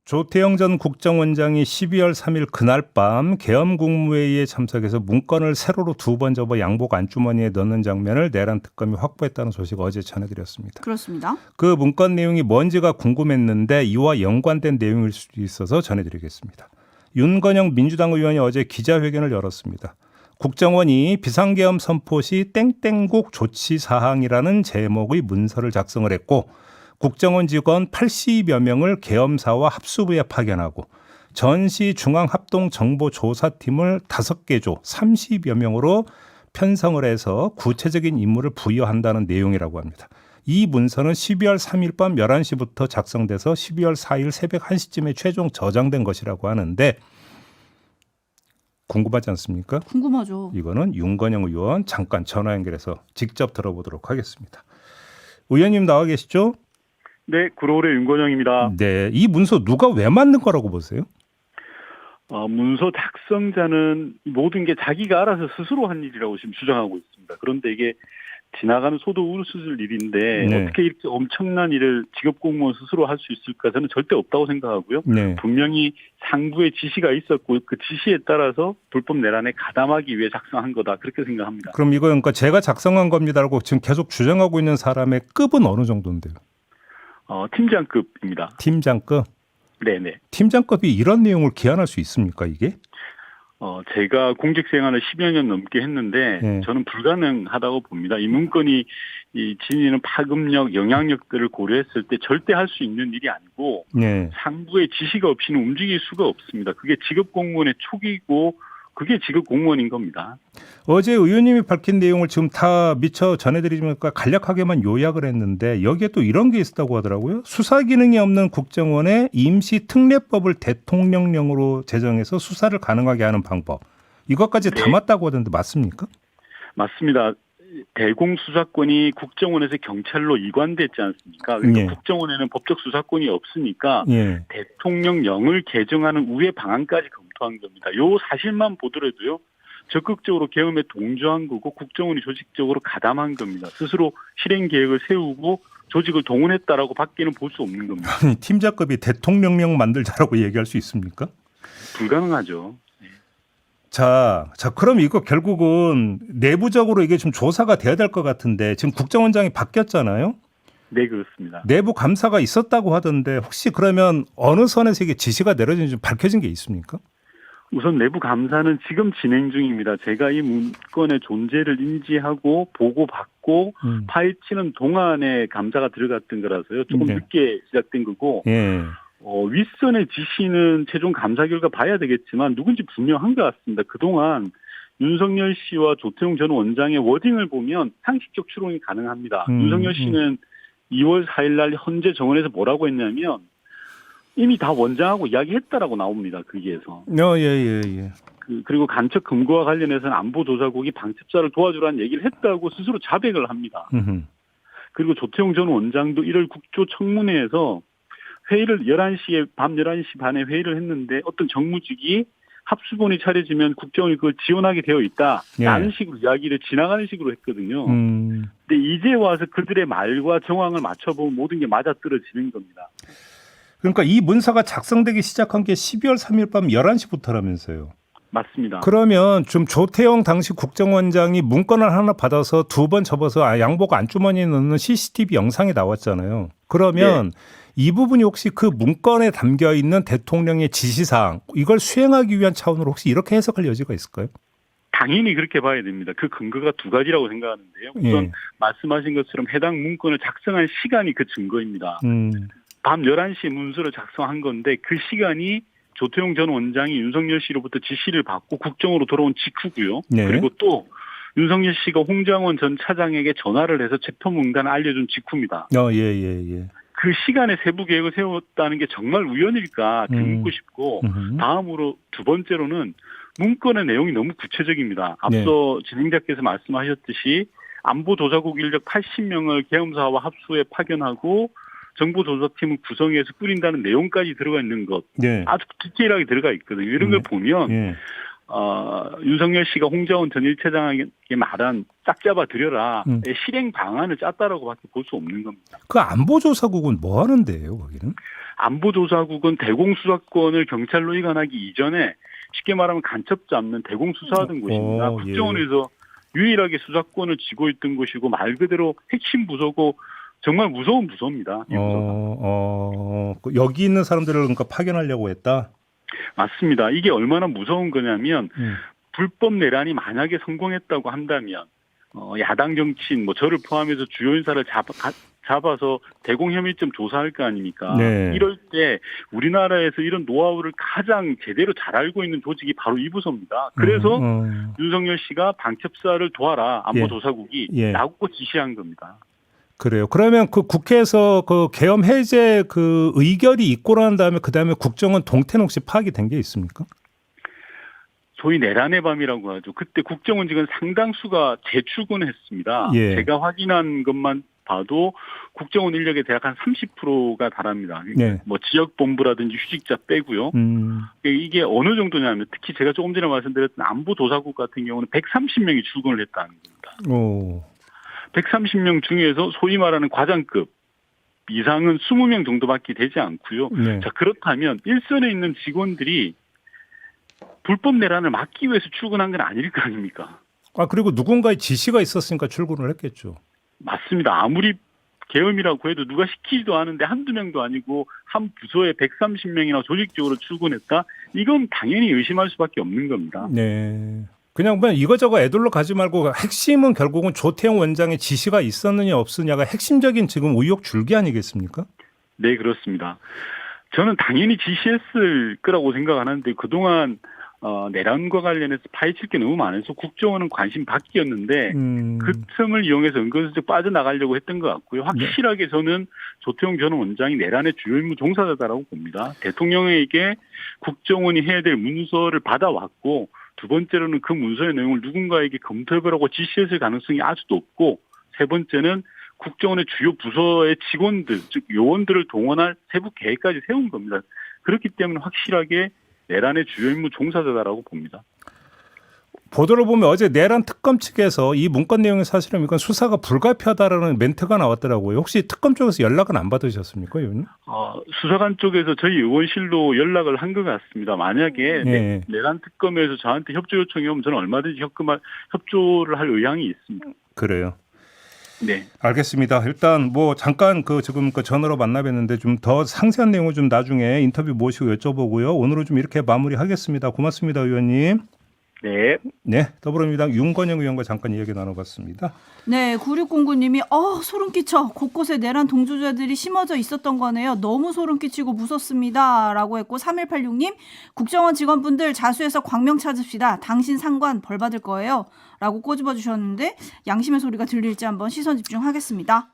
조태영 전 국정원장이 12월 3일 그날 밤 계엄국무회의에 참석해서 문건을 세로로 2번 접어 양복 안주머니에 넣는 장면을 내란 특검이 확보했다는 소식 어제 전해드렸습니다. 그렇습니다. 그 문건 내용이 뭔지가 궁금했는데 이와 연관된 내용일 수도 있어서 전해드리겠습니다. 윤건영 민주당 의원이 어제 기자회견을 열었습니다. 국정원이 비상계엄 선포 시 땡땡국 조치사항이라는 제목의 문서를 작성을 했고 국정원 직원 80여 명을 계엄사와 합수부에 파견하고 전시 중앙합동정보조사팀을 5개 조 30여 명으로 편성을 해서 구체적인 임무를 부여한다는 내용이라고 합니다. 이 문서는 12월 3일 밤 11시부터 작성돼서 12월 4일 새벽 1시쯤에 최종 저장된 것이라고 하는데 궁금하지 않습니까? 궁금하죠. 이거는 윤건영 의원 잠깐 전화 연결해서 직접 들어보도록 하겠습니다. 의원님 나와 계시죠? 네, 구로울의 윤건영입니다. 네, 이 문서 누가 왜 만든 거라고 보세요? 문서 작성자는 모든 게 자기가 알아서 스스로 한 일이라고 지금 주장하고 있습니다. 그런데 이게 지나가는 소도 우스울 일인데 네. 어떻게 이렇게 엄청난 일을 직업공무원 스스로 할 수 있을까? 저는 절대 없다고 생각하고요. 네. 분명히 상부의 지시가 있었고 그 지시에 따라서 불법 내란에 가담하기 위해 작성한 거다. 그렇게 생각합니다. 그럼 이거 그러니까 제가 작성한 겁니다라고 지금 계속 주장하고 있는 사람의 급은 어느 정도인데요? 팀장급입니다. 팀장급? 네네. 팀장급이 이런 내용을 기한할 수 있습니까, 이게? 제가 공직 생활을 10여 년 넘게 했는데 네. 저는 불가능하다고 봅니다. 이 문건이 지니는 파급력, 영향력들을 고려했을 때 절대 할 수 있는 일이 아니고 네. 상부의 지시가 없이는 움직일 수가 없습니다. 그게 직업공무원의 촉이고 그게 직업공무원인 겁니다. 어제 의원님이 밝힌 내용을 지금 다 미처 전해드리니까 간략하게만 요약을 했는데 여기에 또 이런 게 있었다고 하더라고요. 수사 기능이 없는 국정원에 임시 특례법을 대통령령으로 제정해서 수사를 가능하게 하는 방법. 이것까지 네. 담았다고 하던데 맞습니까? 맞습니다. 대공수사권이 국정원에서 경찰로 이관됐지 않습니까? 그러니까 예. 국정원에는 법적 수사권이 없으니까 예. 대통령령을 개정하는 우회 방안까지 검토한 겁니다. 요 사실만 보더라도요. 적극적으로 계엄에 동조한 거고 국정원이 조직적으로 가담한 겁니다. 스스로 실행 계획을 세우고 조직을 동원했다라고 밖에는 볼 수 없는 겁니다. 아니, 팀장급이 대통령령 만들자라고 얘기할 수 있습니까? 불가능하죠. 자, 그럼 이거 결국은 내부적으로 이게 좀 조사가 돼야 될 것 같은데 지금 국정원장이 바뀌었잖아요. 네, 그렇습니다. 내부 감사가 있었다고 하던데 혹시 그러면 어느 선에서 이게 지시가 내려진지 좀 밝혀진 게 있습니까? 우선 내부 감사는 지금 진행 중입니다. 제가 이 문건의 존재를 인지하고 보고받고 파헤치는 동안에 감사가 들어갔던 거라서요. 조금 네. 늦게 시작된 거고 예. 윗선의 지시는 최종 감사 결과 봐야 되겠지만 누군지 분명한 것 같습니다. 그동안 윤석열 씨와 조태용 전 원장의 워딩을 보면 상식적 추론이 가능합니다. 윤석열 씨는 2월 4일 날 헌재 정원에서 뭐라고 했냐면 이미 다 원장하고 이야기했다라고 나옵니다. 거기에서. 예. 그리고 간첩 금고와 관련해서는 안보조사국이 방첩자를 도와주라는 얘기를 했다고 스스로 자백을 합니다. 그리고 조태용 전 원장도 1월 국조청문회에서 회의를 밤 11시 반에 회의를 했는데 어떤 정무직이 합수본이 차려지면 국정원이 그걸 지원하게 되어 있다라는 식으로 이야기를 지나가는 식으로 했거든요. 근데 이제 와서 그들의 말과 정황을 맞춰보면 모든 게 맞아떨어지는 겁니다. 그러니까 이 문서가 작성되기 시작한 게 12월 3일 밤 11시부터라면서요. 맞습니다. 그러면 좀 조태영 당시 국정원장이 문건을 하나 받아서 2번 접어서 양복 안주머니에 넣는 CCTV 영상이 나왔잖아요. 그러면 이 부분이 혹시 그 문건에 담겨 있는 대통령의 지시사항 이걸 수행하기 위한 차원으로 혹시 이렇게 해석할 여지가 있을까요? 당연히 그렇게 봐야 됩니다. 그 근거가 두 가지라고 생각하는데요. 우선 말씀하신 것처럼 해당 문건을 작성한 시간이 그 증거입니다. 밤 11시에 문서를 작성한 건데 그 시간이 조태용 전 원장이 윤석열 씨로부터 지시를 받고 국정으로 돌아온 직후고요. 네. 그리고 또 윤석열 씨가 홍장원 전 차장에게 전화를 해서 체포 문간을 알려준 직후입니다. 예. 그 시간에 세부 계획을 세웠다는 게 정말 우연일까 묻고 싶고 다음으로 두 번째로는 문건의 내용이 너무 구체적입니다. 앞서 진행자께서 말씀하셨듯이 안보조사국 인력 80명을 계엄사와 합수에 파견하고 정보조사팀을 구성해서 꾸린다는 내용까지 들어가 있는 것. 아주 디테일하게 들어가 있거든요. 이런 걸 보면 윤석열 씨가 홍자원 전 일차장에게 말한 딱 잡아들여라 실행 방안을 짰다라고밖에 볼 수 없는 겁니다. 그 안보조사국은 뭐 하는데요, 거기는? 안보조사국은 대공수사권을 경찰로 이관하기 이전에 쉽게 말하면 간첩 잡는 대공수사하던 곳입니다. 국정원에서 유일하게 수사권을 쥐고 있던 곳이고 말 그대로 핵심 부서고 정말 무서운 부서입니다. 이 부서가. 여기 있는 사람들을 그러니까 파견하려고 했다? 맞습니다. 이게 얼마나 무서운 거냐면 불법 내란이 만약에 성공했다고 한다면 야당 정치인 뭐 저를 포함해서 주요 인사를 잡아서 대공 혐의점 조사할 거 아닙니까? 네. 이럴 때 우리나라에서 이런 노하우를 가장 제대로 잘 알고 있는 조직이 바로 이 부서입니다. 그래서 윤석열 씨가 방첩사를 도와라 안보조사국이 라고 지시한 겁니다. 그래요. 그러면 그 국회에서 그 계엄 해제 그 의결이 있고 난 다음에 그 다음에 국정원 동태는 혹시 파악이 된 게 있습니까? 소위 내란의 밤이라고 하죠. 그때 국정원직은 상당수가 재출근했습니다. 제가 확인한 것만 봐도 국정원 인력의 대략 한 30%가 달합니다. 뭐 지역본부라든지 휴직자 빼고요. 이게 어느 정도냐면 특히 제가 조금 전에 말씀드렸던 안보조사국 같은 경우는 130명이 출근을 했다는 겁니다. 130명 중에서 소위 말하는 과장급 이상은 20명 정도밖에 되지 않고요. 자, 그렇다면 일선에 있는 직원들이 불법 내란을 막기 위해서 출근한 건 아닐 거 아닙니까? 그리고 누군가의 지시가 있었으니까 출근을 했겠죠. 맞습니다. 아무리 계엄이라고 해도 누가 시키지도 않은데 한두 명도 아니고 한 부서에 130명이나 조직적으로 출근했다? 이건 당연히 의심할 수밖에 없는 겁니다. 네. 그냥 이거저거 애들로 가지 말고 핵심은 결국은 조태용 원장의 지시가 있었느냐 없느냐가 핵심적인 지금 의혹 줄기 아니겠습니까? 네, 그렇습니다. 저는 당연히 지시했을 거라고 생각하는데 그동안 내란과 관련해서 파헤칠 게 너무 많아서 국정원은 관심 밖이었는데 그 틈을 이용해서 은근슬쩍 빠져나가려고 했던 것 같고요. 확실하게 저는 조태용 전 원장이 내란의 주요 임무 종사자다라고 봅니다. 대통령에게 국정원이 해야 될 문서를 받아왔고 두 번째로는 그 문서의 내용을 누군가에게 검토해보라고 지시했을 가능성이 아주 높고 세 번째는 국정원의 주요 부서의 직원들, 즉 요원들을 동원할 세부 계획까지 세운 겁니다. 그렇기 때문에 확실하게 내란의 주요 임무 종사자다라고 봅니다. 보도를 보면 어제 내란 특검 측에서 이 문건 내용이 사실은 이건 수사가 불가피하다라는 멘트가 나왔더라고요. 혹시 특검 쪽에서 연락은 안 받으셨습니까, 의원님? 수사관 쪽에서 저희 의원실로 연락을 한 것 같습니다. 만약에 내란 특검에서 저한테 협조 요청이 오면 저는 얼마든지 협조를 할 의향이 있습니다. 그래요. 네. 알겠습니다. 일단 잠깐 지금 전화로 만나뵀는데 좀 더 상세한 내용을 좀 나중에 인터뷰 모시고 여쭤보고요. 오늘은 좀 이렇게 마무리하겠습니다. 고맙습니다, 의원님. 네. 더불어민주당 윤건영 의원과 잠깐 이야기 나눠봤습니다. 네, 9609님이 소름 끼쳐. 곳곳에 내란 동조자들이 심어져 있었던 거네요. 너무 소름 끼치고 무섭습니다. 라고 했고 3186님 국정원 직원분들 자수해서 광명 찾읍시다. 당신 상관 벌 받을 거예요. 라고 꼬집어 주셨는데 양심의 소리가 들릴지 한번 시선 집중하겠습니다.